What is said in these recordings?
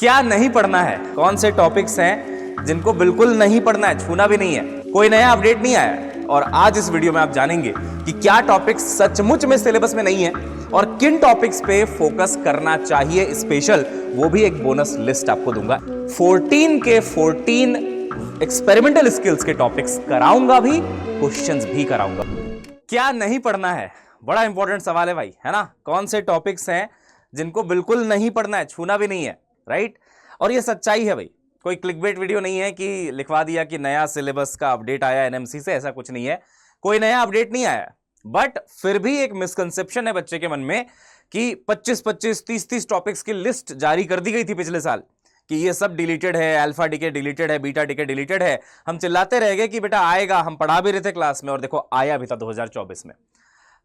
क्या नहीं पढ़ना है, कौन से टॉपिक्स हैं जिनको बिल्कुल नहीं पढ़ना है, छूना भी नहीं है, कोई नया अपडेट नहीं आया है। और आज इस वीडियो में आप जानेंगे कि क्या टॉपिक्स सचमुच में सिलेबस में नहीं है और किन टॉपिक्स पे फोकस करना चाहिए स्पेशल, वो भी एक बोनस लिस्ट आपको दूंगा। 14 के 14 एक्सपेरिमेंटल स्किल्स के टॉपिक्स कराऊंगा भी, क्वेश्चंस भी कराऊंगा। क्या नहीं पढ़ना है, बड़ा इंपॉर्टेंट सवाल है भाई, है ना। कौन से टॉपिक्स हैं जिनको बिल्कुल नहीं पढ़ना है, छूना भी नहीं है, राइट। और ये सच्चाई है भाई, कोई क्लिकबेट वीडियो नहीं है कि लिखवा दिया कि नया सिलेबस का अपडेट आया एनएमसी से, ऐसा कुछ नहीं है। कोई नया अपडेट नहीं आया, बट फिर भी एक मिसकंसेप्शन है बच्चे के मन में कि 25-25, 30-30 टॉपिक्स की लिस्ट जारी कर दी गई थी पिछले साल कि ये सब डिलीटेड है, अल्फा डीके डिलीटेड है, बीटा डीके डिलीटेड है। हम चिल्लाते रह गए कि बेटा आएगा, हम पढ़ा भी रहे थे क्लास में, और देखो आया भी था 2024 में।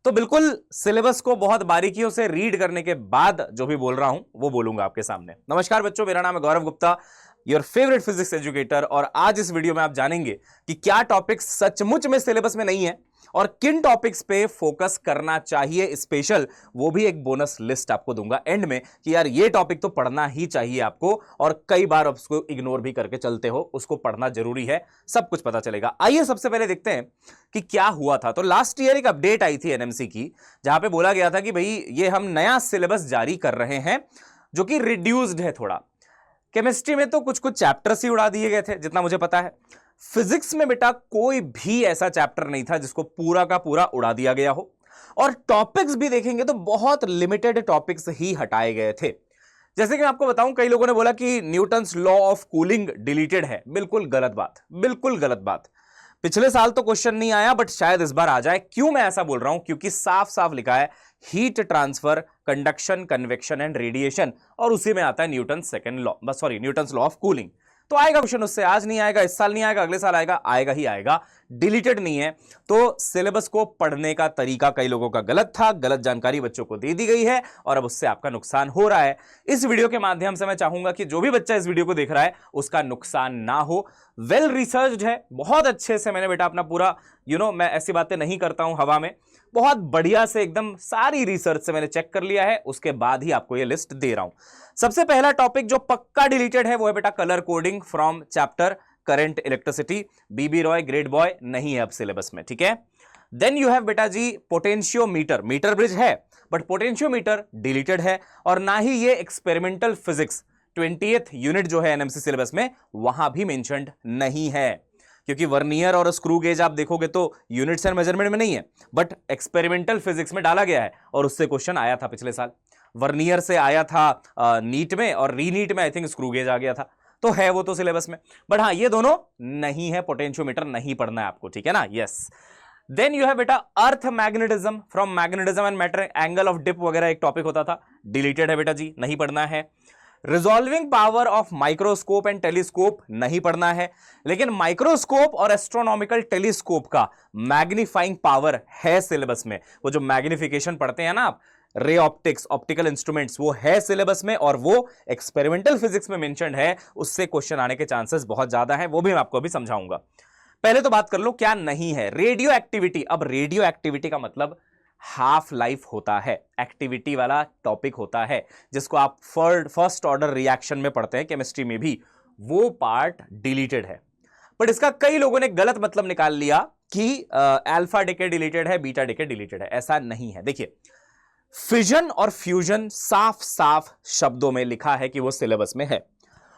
तो बिल्कुल सिलेबस को बहुत बारीकियों से रीड करने के बाद जो भी बोल रहा हूं वो बोलूंगा आपके सामने। नमस्कार बच्चों, मेरा नाम है Gaurav Gupta, your favourite physics educator. और आज इस वीडियो में आप जानेंगे कि क्या टॉपिक्स सचमुच में सिलेबस में नहीं है और किन टॉपिक्स पे फोकस करना चाहिए स्पेशल, वो भी एक बोनस लिस्ट आपको दूंगा एंड में कि यार ये टॉपिक तो पढ़ना ही चाहिए आपको, और कई बार उसको इग्नोर भी करके चलते हो, उसको पढ़ना जरूरी है, सब कुछ पता चलेगा। आइए सबसे पहले देखते हैं कि क्या हुआ था। तो लास्ट ईयर एक अपडेट आई थी एनएमसी की, जहां पे बोला गया था कि भाई ये हम नया सिलेबस जारी कर रहे हैं जो कि रिड्यूस्ड है थोड़ा। केमिस्ट्री में तो कुछ कुछ चैप्टर्स ही उड़ा दिए गए थे जितना मुझे पता है। फिजिक्स में बेटा कोई भी ऐसा चैप्टर नहीं था जिसको पूरा का पूरा उड़ा दिया गया हो, और टॉपिक्स भी देखेंगे तो बहुत लिमिटेड टॉपिक्स ही हटाए गए थे। जैसे कि मैं आपको बताऊं, कई लोगों ने बोला कि Newton's law of cooling deleted है। बिल्कुल गलत बात, बिल्कुल गलत बात। पिछले साल तो क्वेश्चन नहीं आया, बट शायद इस बार आ जाए। क्यों मैं ऐसा बोल रहा हूं? क्योंकि साफ साफ लिखा है heat transfer, conduction, convection and radiation, और उसी में आता है Newton's second law, Newton's law of cooling. तो आएगा क्वेश्चन उससे, आज नहीं आएगा, इस साल नहीं आएगा, अगले साल आएगा, आएगा ही आएगा। डिलीटेड नहीं है। तो सिलेबस को पढ़ने का तरीका कई लोगों का गलत था, गलत जानकारी बच्चों को दे दी गई है, और अब उससे आपका नुकसान हो रहा है। इस वीडियो के माध्यम से मैं चाहूंगा कि जो भी बच्चा इस वीडियो को देख रहा है उसका नुकसान ना हो। वेल रिसर्च्ड है, बहुत अच्छे से मैंने बेटा अपना पूरा मैं ऐसी बातें नहीं करता हूं हवा में, बहुत बढ़िया से एकदम सारी रिसर्च से मैंने चेक कर लिया है, उसके बाद ही आपको ये लिस्ट दे रहा हूं। सबसे पहला टॉपिक जो पक्का डिलीटेड है वो है बेटा colour coding from chapter current electricity. B B Roy grade boy नहीं है अब सिलेबस में, ठीक है। देन यू हैव बेटा जी पोटेंशियोमीटर, मीटर ब्रिज है बट पोटेंशियोमीटर डिलीटेड है, और ना ही ये एक्सपेरिमेंटल फिजिक्स 20th यूनिट जो है एनएमसी सिलेबस में वहां भी मेंशन्ड नहीं है, क्योंकि वर्नियर और स्क्रू गेज आप देखोगे तो यूनिट्स एंड मेजरमेंट में नहीं है, बट एक्सपेरिमेंटल फिजिक्स में डाला गया है, और उससे क्वेश्चन आया था पिछले साल। वर्नियर से आया था नीट में, और रीनीट में आई थिंक स्क्रू गेज आ गया था, तो है वो तो सिलेबस में। बट हाँ, ये दोनों नहीं है, पोटेंशियोमीटर नहीं पढ़ना है आपको, ठीक है ना। यस। देन यू हैव बेटा earth magnetism from magnetism and matter, angle of dip वगैरह एक टॉपिक होता था, डिलीटेड है बेटा जी, नहीं पढ़ना है। Resolving power of microscope and telescope नहीं पढ़ना है, लेकिन माइक्रोस्कोप और एस्ट्रोनॉमिकल टेलीस्कोप का मैग्नीफाइंग पावर है सिलेबस में। वो जो मैग्निफिकेशन पढ़ते हैं ना आप, रे ऑप्टिक्स, ऑप्टिकल इंस्ट्रूमेंट्स, वो है सिलेबस में, और वो एक्सपेरिमेंटल फिजिक्स में मेंशन्ड है, उससे क्वेश्चन आने के चांसेस बहुत ज्यादा हैं, वो भी मैं आपको अभी समझाऊंगा। पहले तो बात कर लो क्या नहीं है। Radio activity. अब रेडियो एक्टिविटी का मतलब हाफ लाइफ होता है, एक्टिविटी वाला टॉपिक होता है, जिसको आप फर्स्ट ऑर्डर रिएक्शन में पढ़ते हैं केमिस्ट्री में भी, वो पार्ट डिलीटेड है। बट इसका कई लोगों ने गलत मतलब निकाल लिया कि अल्फा डीके डिलीटेड है, बीटा डीके डिलीटेड है। ऐसा नहीं है। देखिए, फिजन और फ्यूजन साफ साफ शब्दों में लिखा है कि वो सिलेबस में है,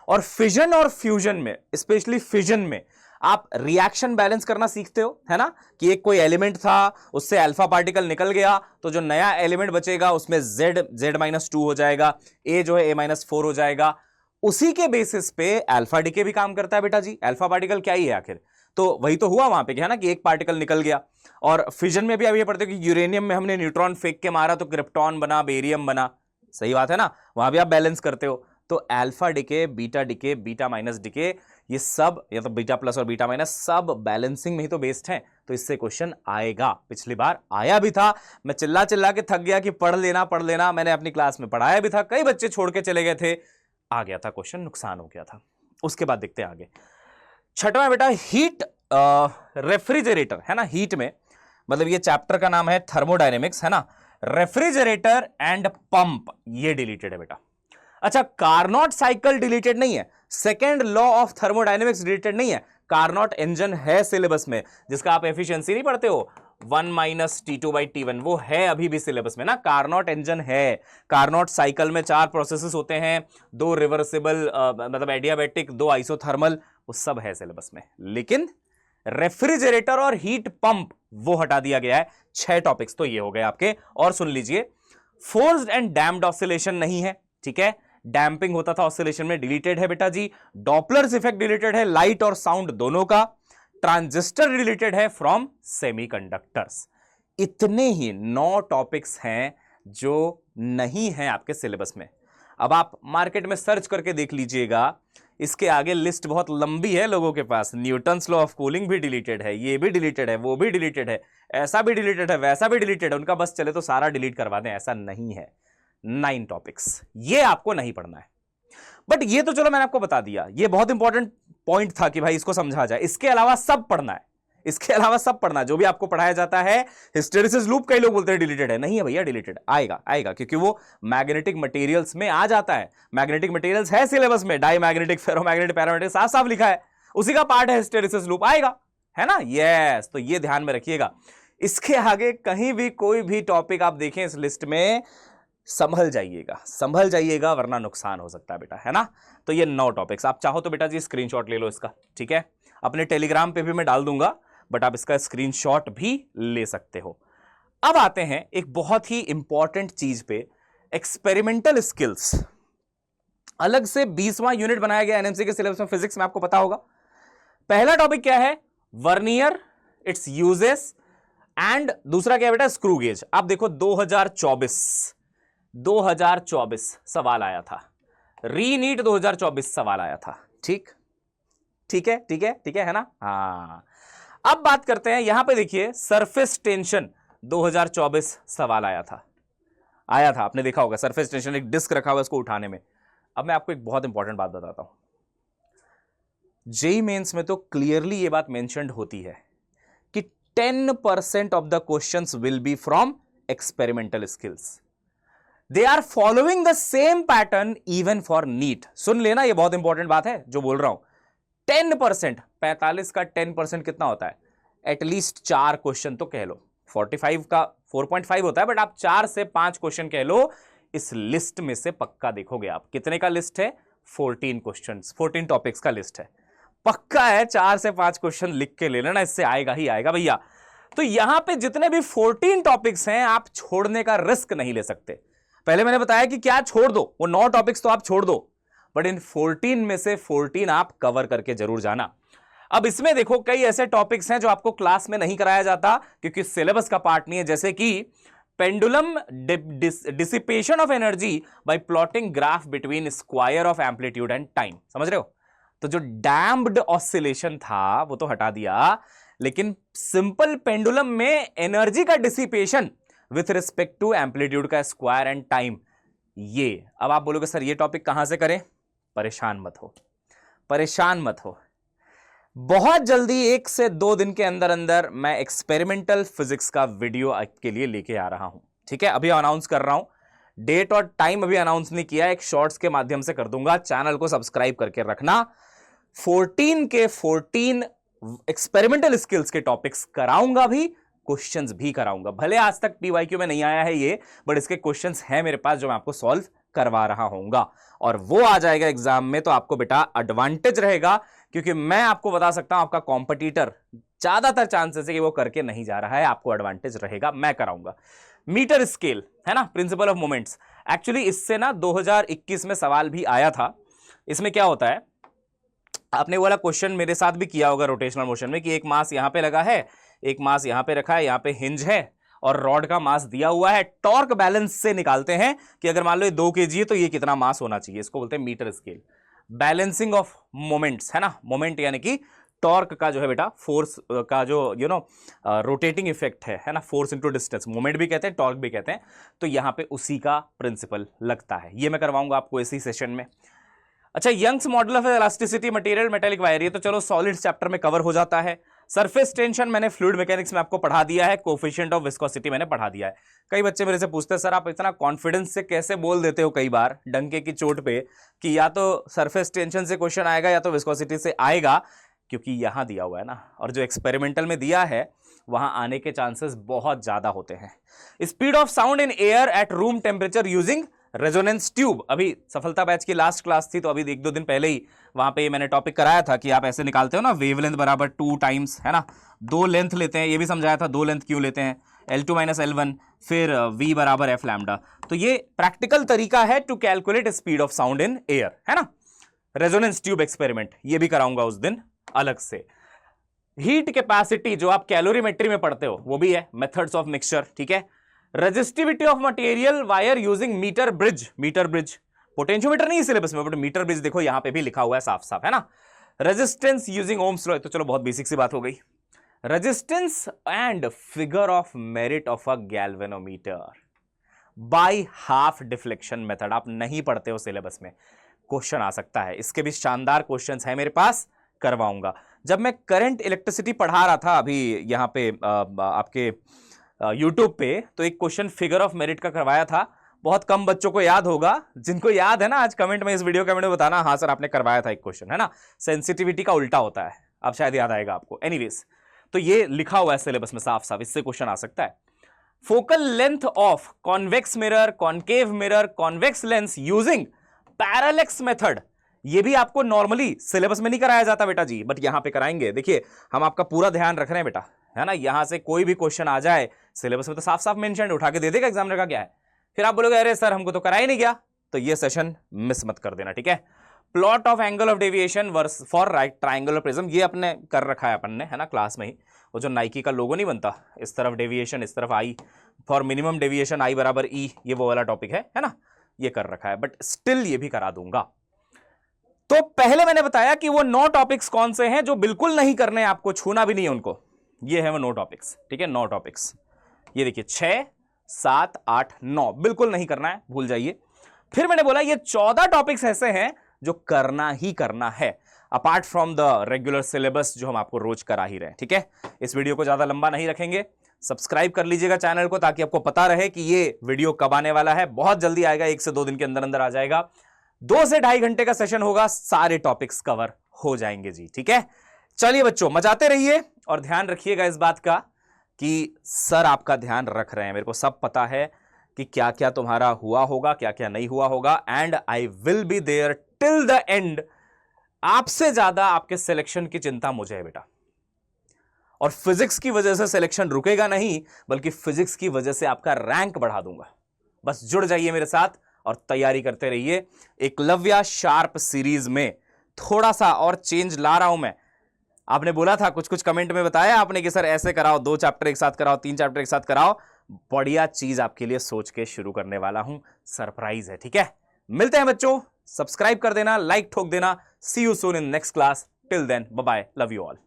और फिजन और फ्यूजन में, स्पेशली फिजन में आप रिएक्शन बैलेंस करना सीखते हो, है ना, कि एक कोई एलिमेंट था, उससे अल्फा पार्टिकल निकल गया, तो जो नया एलिमेंट बचेगा उसमें Z-2 हो जाएगा, A जो है A-4 हो जाएगा। उसी के बेसिस पे अल्फा डीके भी काम करता है बेटा जी। अल्फा पार्टिकल क्या ही है आखिर, तो वही तो हुआ वहां पे, है ना, कि एक पार्टिकल निकल गया। और फिजन में भी अब ये पढ़ते हो कि यूरेनियम में हमने न्यूट्रॉन फेंक के मारा तो क्रिप्टॉन बना, बेरियम बना, सही बात है ना, वहां भी आप बैलेंस करते हो। तो alpha DK, beta minus DK, ये सब, या तो बीटा प्लस और बीटा माइनस, सब बैलेंसिंग में ही तो बेस्ड हैं, तो इससे क्वेश्चन आएगा। पिछली बार आया भी था, मैं चिल्ला चिल्ला के थक गया कि पढ़ लेना पढ़ लेना, मैंने अपनी क्लास में पढ़ाया भी था, कई बच्चे छोड़ के चले गए थे, आ गया था क्वेश्चन, नुकसान हो गया था। उसके बाद देखते हैं आगे। छठवां बेटा हीट रेफ्रिजरेटर, है ना, हीट में मतलब ये चैप्टर का नाम है थर्मोडायनेमिक्स, है ना। रेफ्रिजरेटर एंड पंप, ये डिलीटेड है बेटा। अच्छा, कार्नोट साइकिल डिलीटेड नहीं है, second law of thermodynamics deleted नहीं है, कार्नोट इंजन है सिलेबस में, जिसका आप एफिशिएंसी नहीं पढ़ते हो 1 - T2/T1, वो है अभी भी सिलेबस में ना। कार्नोट इंजन है, कार्नोट साइकिल में 4 प्रोसेसेस होते हैं, 2 रिवर्सिबल मतलब एडियाबैटिक, 2 आइसोथर्मल, वो सब है सिलेबस में। लेकिन रेफ्रिजरेटर और हीट पंप वो हटा दिया गया है। 6 टॉपिक्स तो ये हो गए आपके। और सुन लीजिए, फोर्स्ड एंड डैम्प्ड ऑसिलेशन नहीं है, ठीक है, डैम्पिंग होता था ऑसिलेशन में, डिलीटेड है बेटा जी। डॉपलर्स इफेक्ट डिलीटेड है, लाइट और साउंड दोनों का। ट्रांजिस्टर रिलेटेड है फ्रॉम सेमीकंडक्टर्स। इतने ही 9 टॉपिक्स हैं जो नहीं हैं आपके सिलेबस में। अब आप मार्केट में सर्च करके देख लीजिएगा, इसके आगे लिस्ट बहुत लंबी है लोगों के पास। न्यूटन्स लॉ ऑफ कूलिंग भी डिलीटेड है, ये भी डिलीटेड है, वो भी डिलीटेड है, ऐसा भी डिलीटेड है, वैसा भी डिलीटेड है। उनका बस चले तो सारा डिलीट करवा दें, ऐसा नहीं है। 9 टॉपिक्स ये आपको नहीं पढ़ना है। बट ये तो चलो मैंने आपको बता दिया, ये बहुत इंपॉर्टेंट पॉइंट था कि भाई इसको समझा जाए। इसके अलावा सब पढ़ना है, इसके अलावा सब पढ़ना है जो भी आपको पढ़ाया जाता है। हिस्टेरिसिस लूप कई लोग बोलते हैं डिलीटेड है, नहीं है भैया, डिलीटेड आएगा आएगा, क्योंकि वो मैग्नेटिक मटेरियल्स में आ जाता है। मैग्नेटिक मटेरियल्स है सिलेबस में, डाई मैग्नेटिक, फेरोमैग्नेटिक, पैरामैग्नेटिक, साफ साफ लिखा है, उसी का पार्ट है हिस्टेरिसिस लूप, आएगा, है ना। यस, तो ये ध्यान में रखिएगा। इसके आगे कहीं भी कोई भी टॉपिक आप देखें इस लिस्ट में, संभल जाइएगा, संभल जाइएगा, वरना नुकसान हो सकता है बेटा, है ना। तो ये 9 टॉपिक्स, आप चाहो तो बेटा जी स्क्रीनशॉट ले लो इसका, ठीक है, अपने टेलीग्राम पे भी मैं डाल दूंगा, बट आप इसका स्क्रीनशॉट भी ले सकते हो। अब आते हैं एक बहुत ही इंपॉर्टेंट चीज पे, एक्सपेरिमेंटल स्किल्स। अलग से 20वां यूनिट बनाया गया एनएमसी के सिलेबस में, फिजिक्स में, आपको पता होगा। पहला टॉपिक क्या है? वर्नियर, इट्स यूजेस, एंड दूसरा क्या है बेटा? Screw gauge. आप देखो 2024 सवाल आया था, रीनीट 2024 सवाल आया था, ठीक ठीक है, ठीक है, ठीक है ना। हाँ, अब बात करते हैं, यहां पे देखिए सरफेस टेंशन 2024 सवाल आया था, आपने देखा होगा सरफेस टेंशन, एक डिस्क रखा हुआ उसको उठाने में। अब मैं आपको एक बहुत इंपॉर्टेंट बात बताता हूं, जेईई मेंस में तो क्लियरली ये बात मेंशन्ड होती है कि 10% of the questions will be from experimental skills. They are following the same pattern even for NEET. सुन लेना, ये बहुत इंपॉर्टेंट बात है जो बोल रहा हूं। 10%, 45 का 10% कितना होता है? एटलीस्ट 4 क्वेश्चन तो कह लो, 45 का 4.5 होता है, बट आप 4 से 5 क्वेश्चन कह लो, इस लिस्ट में से पक्का देखोगे आप। कितने का लिस्ट है? 14 क्वेश्चंस, 14 टॉपिक्स का लिस्ट है, पक्का है। 4 से 5 क्वेश्चन लिख के ले लेना, इससे आएगा ही आएगा भैया। तो यहां पे जितने भी 14 टॉपिक्स हैं, आप छोड़ने का रिस्क नहीं ले सकते। पहले मैंने बताया कि क्या छोड़ दो, वो 9 टॉपिक्स तो आप छोड़ दो, बट इन 14 में से 14 आप कवर करके जरूर जाना। अब इसमें देखो कई ऐसे टॉपिक्स हैं जो आपको क्लास में नहीं कराया जाता क्योंकि सिलेबस का पार्ट नहीं है, जैसे कि pendulum dissipation of energy by plotting graph between square of amplitude and time. समझ रहे हो? तो जो डैम्प्ड ऑसिलेशन था वो तो हटा दिया, लेकिन सिंपल पेंडुलम में एनर्जी का dissipation with respect to amplitude का स्क्वायर एंड टाइम, ये। अब आप बोलोगे सर ये टॉपिक कहां से करें? परेशान मत हो, परेशान मत हो, बहुत जल्दी 1 से 2 दिन के अंदर अंदर मैं एक्सपेरिमेंटल फिजिक्स का वीडियो आपके लिए लेके आ रहा हूं, ठीक है। अभी अनाउंस कर रहा हूं, डेट और टाइम अभी अनाउंस नहीं किया, एक शॉर्ट्स के माध्यम से कर दूंगा। चैनल को सब्सक्राइब करके रखना। 14 के 14 एक्सपेरिमेंटल स्किल्स के टॉपिक्स कराऊंगा भी, क्वेश्चंस भी कराऊंगा। भले आज तक पीवाईक्यू में नहीं आया है ये, बट इसके क्वेश्चंस हैं मेरे पास जो मैं आपको सॉल्व करवा रहा हूंगा, और वो आ जाएगा एग्जाम में, तो आपको बेटा एडवांटेज रहेगा, क्योंकि मैं आपको बता सकता हूं आपका कॉम्पिटिटर ज्यादातर चांसेस है कि वो करके नहीं जा रहा है, आपको एडवांटेज रहेगा, मैं कराऊंगा। मीटर स्केल है ना, प्रिंसिपल ऑफ मोमेंट्स। एक्चुअली इससे ना 2021 में सवाल भी आया था। इसमें क्या होता है, आपने वाला क्वेश्चन मेरे साथ भी किया होगा रोटेशनल मोशन में, कि एक मास यहां पे लगा है, एक मास यहां पे रखा है, यहां पे हिंज है और रॉड का मास दिया हुआ है। टॉर्क बैलेंस से निकालते हैं कि अगर मान लो ये 2 kg है तो ये कितना मास होना चाहिए, इसको बोलते हैं metre scale. Balancing of moments है ना, मोमेंट यानी कि टॉर्क का जो है बेटा, फोर्स का जो रोटेटिंग इफेक्ट है ना, फोर्स इंटू डिस्टेंस, मोमेंट भी कहते हैं, टॉर्क भी कहते हैं। तो यहां पे उसी का प्रिंसिपल लगता है, ये मैं करवाऊंगा आपको इसी सेशन में। अच्छा, Young's modulus of elasticity material metallic wire, ये तो चलो सॉलिड चैप्टर में कवर हो जाता है। सरफेस टेंशन मैंने फ्लूइड मैकेनिक्स में आपको पढ़ा दिया है, कोफिशिएंट ऑफ विस्कोसिटी मैंने पढ़ा दिया है। कई बच्चे मेरे से पूछते हैं सर आप इतना कॉन्फिडेंस से कैसे बोल देते हो कई बार डंके की चोट पे कि या तो सरफेस टेंशन से क्वेश्चन आएगा या तो विस्कोसिटी से आएगा, क्योंकि यहां दिया हुआ है ना, और जो एक्सपेरिमेंटल में दिया है वहां आने के चांसेस बहुत ज्यादा होते हैं। Speed of sound in air at room temperature using resonance tube. अभी सफलता बैच की लास्ट क्लास थी, तो अभी 1-2 दिन पहले ही वहां पे मैंने टॉपिक कराया था कि आप ऐसे निकालते हो ना, वेवलेंथ बराबर 2 टाइम्स, है ना, 2 लेंथ लेते हैं, ये भी समझाया था 2 लेंथ क्यों लेते हैं, L2 - L1, फिर V बराबर F लैम्डा। तो ये प्रैक्टिकल तरीका है to calculate speed of sound in air, है ना। रेजोनेंस ट्यूब एक्सपेरिमेंट ये भी कराऊंगा उस दिन अलग से। हीट कैपेसिटी जो आप कैलोरीमेट्री में पढ़ते हो वो भी है, मेथड्स ऑफ मिक्सचर, ठीक है। Resistivity of material wire using metre bridge, metre bridge potentiometer नहीं सिलेबस में, बट मीटर ब्रिज देखो यहां पे भी लिखा हुआ है साफ साफ, है ना। रेजिस्टेंस यूजिंग ओम्स लॉ, तो चलो बहुत बेसिक सी बात हो गई। Resistance and figure of merit of a galvanometer by half deflection method, आप नहीं पढ़ते हो सिलेबस में, क्वेश्चन आ सकता है, इसके भी शानदार क्वेश्चंस है मेरे पास, करवाऊंगा। जब मैं करंट इलेक्ट्रिसिटी पढ़ा रहा था अभी यहां पे आपके यूट्यूब पे, तो एक क्वेश्चन फिगर ऑफ मेरिट का करवाया था, बहुत कम बच्चों को याद होगा, जिनको याद है ना आज कमेंट में, इस वीडियो कमेंट में बताना हाँ सर आपने करवाया था एक क्वेश्चन, है ना, सेंसिटिविटी का उल्टा होता है, अब शायद याद आएगा आपको। एनीवेज, तो ये लिखा हुआ है सिलेबस में साफ साफ, इससे क्वेश्चन आ सकता है। Focal length of convex mirror, concave mirror, convex lens using parallax method, ये भी आपको नॉर्मली सिलेबस में नहीं कराया जाता बेटा जी, बट यहां पे कराएंगे। देखिए हम आपका पूरा ध्यान रख रहे हैं बेटा, है ना, यहां से कोई भी क्वेश्चन आ जाए सिलेबस में तो साफ साफ मेंशन उठा के दे देगा एग्जामिनर का क्या है, फिर आप बोलोगे अरे सर हमको तो करा ही नहीं गया, तो ये सेशन मिस मत कर देना, ठीक है। Plot of angle of deviation for right triangular prism, ये अपने कर रखा है अपन ने, है ना, क्लास में ही, वो जो नाइकी का लोगो नहीं बनता, इस तरफ डेविएशन इस तरफ आई, फॉर मिनिमम डेविएशन I बराबर E, ये वो वाला टॉपिक है ना, ये कर रखा है, बट स्टिल ये भी करा दूंगा। तो पहले मैंने बताया कि वो 9 टॉपिक्स कौन से हैं जो बिल्कुल नहीं करने, आपको छूना भी नहीं है उनको, ये है वो 9 टॉपिक्स, ठीक है, 9 टॉपिक्स, ये देखिए 6, 7, 8, 9 बिल्कुल नहीं करना है, भूल जाइए। फिर मैंने बोला ये 14 टॉपिक्स ऐसे हैं जो करना ही करना है, apart from the regular syllabus जो हम आपको रोज करा ही रहे, ठीक है। इस वीडियो को ज्यादा लंबा नहीं रखेंगे, सब्सक्राइब कर लीजिएगा चैनल को ताकि आपको पता रहे कि ये वीडियो कब आने वाला है, बहुत जल्दी आएगा, 1 से 2 दिन के अंदर अंदर आ जाएगा। 2 से 2.5 घंटे का सेशन होगा, सारे टॉपिक्स कवर हो जाएंगे जी, ठीक है। चलिए बच्चों मचाते रहिए और ध्यान रखिएगा इस बात का कि सर आपका ध्यान रख रहे हैं, मेरे को सब पता है कि क्या क्या तुम्हारा हुआ होगा, क्या क्या नहीं हुआ होगा, and I will be there till the end. आपसे ज्यादा आपके सिलेक्शन की चिंता मुझे है बेटा, और फिजिक्स की वजह से सिलेक्शन रुकेगा नहीं, बल्कि फिजिक्स की वजह से आपका रैंक बढ़ा दूंगा। बस जुड़ जाइए मेरे साथ और तैयारी करते रहिए। एकलव्य शार्प सीरीज में थोड़ा सा और चेंज ला रहा हूं मैं। आपने बोला था, कुछ कुछ कमेंट में बताया आपने कि सर ऐसे कराओ, 2 चैप्टर एक साथ कराओ, 3 चैप्टर एक साथ कराओ, बढ़िया चीज आपके लिए सोच के शुरू करने वाला हूं, सरप्राइज है, ठीक है। मिलते हैं बच्चों, सब्सक्राइब कर देना, लाइक ठोक देना। See you soon in next class, till then bye bye, love you all.